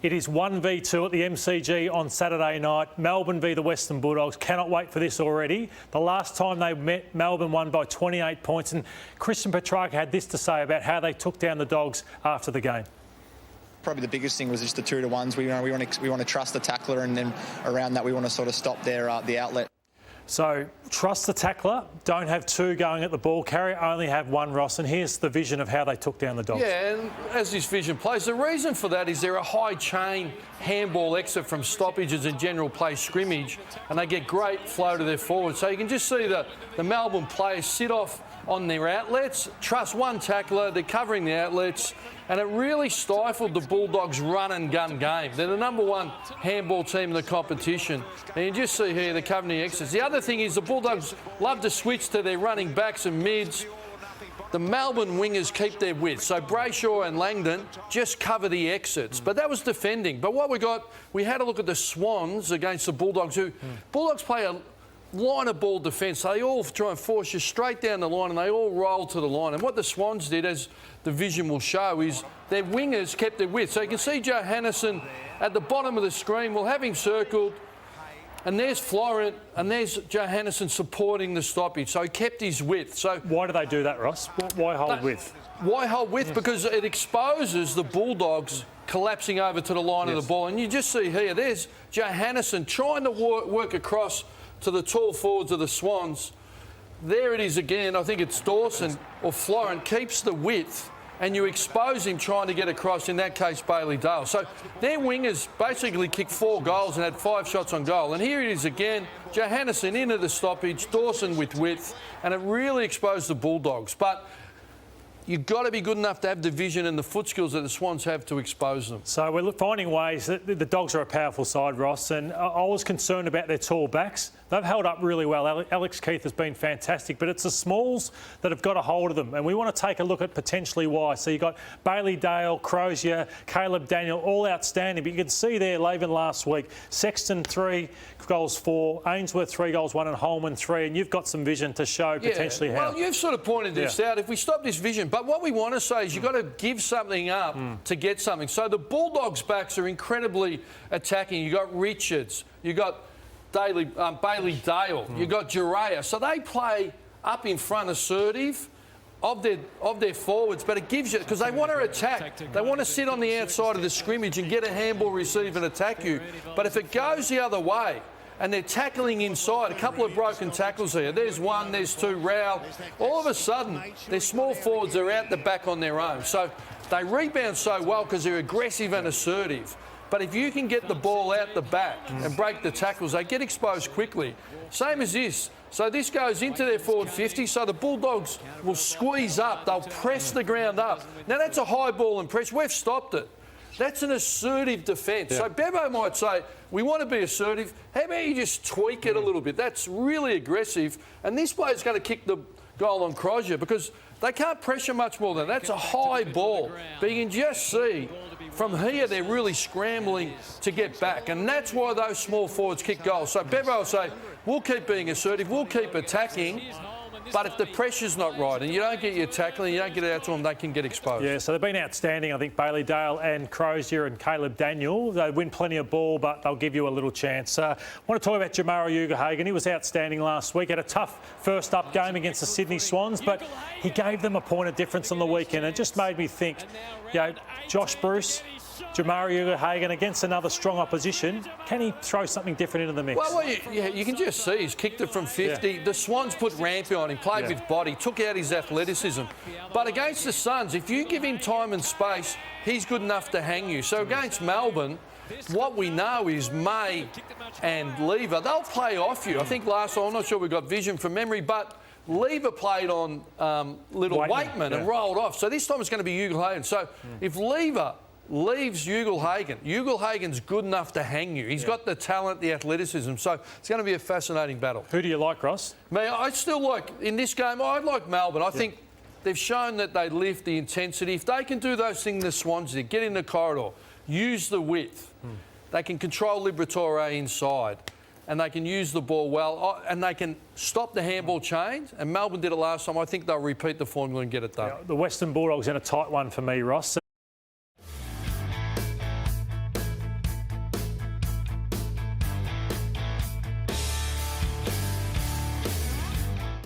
It is 1v2 at the MCG on Saturday night. Melbourne v the Western Bulldogs. Cannot wait for this already. The last time they met, Melbourne won by 28 points. And Christian Petrarca had this to say about how they took down the Dogs after the game. Probably the biggest thing was just the 2-to-1s. We want to trust the tackler, and then around that we want to sort of stop their the outlet. So trust the tackler, don't have two going at the ball carrier, only have one, Ross, and here's the vision of how they took down the Dogs. Yeah, and as this vision plays, the reason for that is they're a high chain handball exit from stoppages and general play scrimmage, and they get great flow to their forwards. So you can just see the Melbourne players sit off on their outlets, trust one tackler, they're covering the outlets, and it really stifled the Bulldogs' run and gun game. They're the #1 handball team in the competition, and you just see here they're covering the exits. The other thing is the Bulldogs love to switch to their running backs and mids. The Melbourne wingers keep their width, so Brayshaw and Langdon just cover the exits. But that was defending. But what we had a look at the Swans against the Bulldogs, who Bulldogs play a line of ball defence. They all try and force you straight down the line, and they all roll to the line. And what the Swans did, as the vision will show, is their wingers kept their width. So you can see Johannisen at the bottom of the screen. We'll have him circled. And there's Florent, and there's Johannisen supporting the stoppage. So he kept his width. So why do they do that, Ross? Why hold width? Why hold width? Yes. Because it exposes the Bulldogs collapsing over to the line of the ball. And you just see here, there's Johannisen trying to work across to the tall forwards of the Swans. There it is again. I think it's Dawson or Florent keeps the width, and you expose him trying to get across, in that case Bailey Dale. So their wingers basically kicked 4 goals and had 5 shots on goal. And here it is again, Johannisen into the stoppage, Dawson with width, and it really exposed the Bulldogs. But you've got to be good enough to have the vision and the foot skills that the Swans have to expose them. So we're finding ways that the Dogs are a powerful side, Ross, and I was concerned about their tall backs. They've held up really well. Alex Keith has been fantastic, but it's the smalls that have got a hold of them, and we want to take a look at potentially why. So you've got Bailey Dale, Crozier, Caleb Daniel, all outstanding, but you can see there, Laven last week, Sexton 3 goals 4, Ainsworth 3 goals 1, and Holman 3, and you've got some vision to show potentially how. Well, you've sort of pointed this out. If we stop this vision, but what we want to say is you've got to give something up to get something. So the Bulldogs' backs are incredibly attacking. You've got Richards, you've got Bailey Dale, you've got Juraya. So they play up in front, assertive of their forwards, but it gives you, because they want to attack. They want to sit on the outside of the scrimmage and get a handball, receive and attack you. But if it goes the other way, and they're tackling inside, a couple of broken tackles here. There's 1, there's 2, Rowell. All of a sudden, their small forwards are out the back on their own. So they rebound so well because they're aggressive and assertive. But if you can get the ball out the back and break the tackles, they get exposed quickly. Same as this. So this goes into their forward 50, so the Bulldogs will squeeze up. They'll press the ground up. Now, that's a high ball and press. We've stopped it. That's an assertive defence. Yeah. So Bevo might say, we want to be assertive. How about you just tweak it a little bit? That's really aggressive. And this player's going to kick the goal on Crozier because they can't pressure much more than that. That's a high ball. But you can just see from here they're really scrambling to get back. And that's why those small forwards kick goals. So Bevo will say, we'll keep being assertive, we'll keep attacking. But if the pressure's not right and you don't get your tackling, you don't get it out to them, they can get exposed. Yeah, so they've been outstanding, I think, Bailey Dale and Crozier and Caleb Daniel. They win plenty of ball, but they'll give you a little chance. I want to talk about Jamarra Ugle-Hagan. He was outstanding last week. Had a tough first-up game against the Sydney Swans, but he gave them a point of difference on the weekend. It just made me think, you know, Josh Bruce, Jamarra Ugle-Hagan against another strong opposition. Can he throw something different into the mix? Well, you can just see he's kicked it from 50. Yeah. The Swans put Rampy on him, played with body, took out his athleticism. But against the Suns, if you give him time and space, he's good enough to hang you. So against Melbourne, what we know is May and Lever, they'll play off you. I think last time, I'm not sure we got vision from memory, but Lever played on little Waitman and rolled off. So this time it's going to be Ugle-Hagan. So if Lever leaves Ugle-Hagan, Ugle-Hagan's good enough to hang you. He's got the talent, the athleticism. So it's going to be a fascinating battle. Who do you like, Ross? I still like, in this game, I like Melbourne. I think they've shown that they lift the intensity. If they can do those things the Swans did, get in the corridor, use the width, they can control Liberatore inside, and they can use the ball well, and they can stop the handball chains. And Melbourne did it last time. I think they'll repeat the formula and get it done. The Western Bulldogs in a tight one for me, Ross.